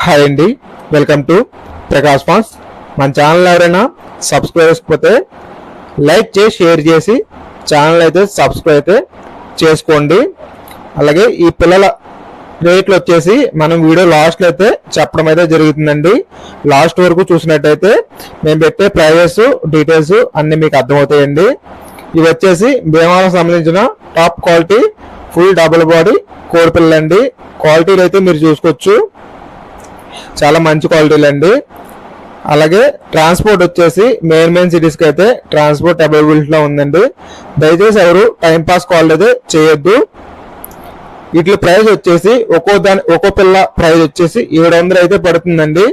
Hi అండి, welcome to Prakash fans. మన channel ఎవరైనా సబ్స్క్రైబ్ చేసుకోకపోతే లైక్ చేసి షేర్ చేసి ఛానల్ అయితే సబ్స్క్రైబ్ అయితే చేసుకోండి. అలాగే ఈ పిల్లల రేట్లు వచ్చేసి మనం వీడియో లాస్ట్లో అయితే చెప్పడం అయితే జరుగుతుందండి. లాస్ట్ వరకు చూసినట్టయితే మేము పెట్టే ప్రైజెస్ డీటెయిల్స్ అన్నీ మీకు అర్థమవుతాయండి. ఇవి వచ్చేసి భీమవరం సంబంధించిన top quality full double body కోడి పిల్లలండి. క్వాలిటీలు అయితే మీరు చూసుకోవచ్చు, చాలా మంచి క్వాలిటీలు అండి. అలాగే ట్రాన్స్పోర్ట్ వచ్చేసి మెయిన్ సిటీస్కి అయితే ట్రాన్స్పోర్ట్ అవైలబిలిటీలో ఉందండి. దయచేసి ఎవరు టైంపాస్ కాల్ అయితే చేయొద్దు. వీటి ప్రైస్ వచ్చేసి ఒక్కో పిల్ల ప్రైస్ వచ్చేసి 700 అయితే పడుతుందండి.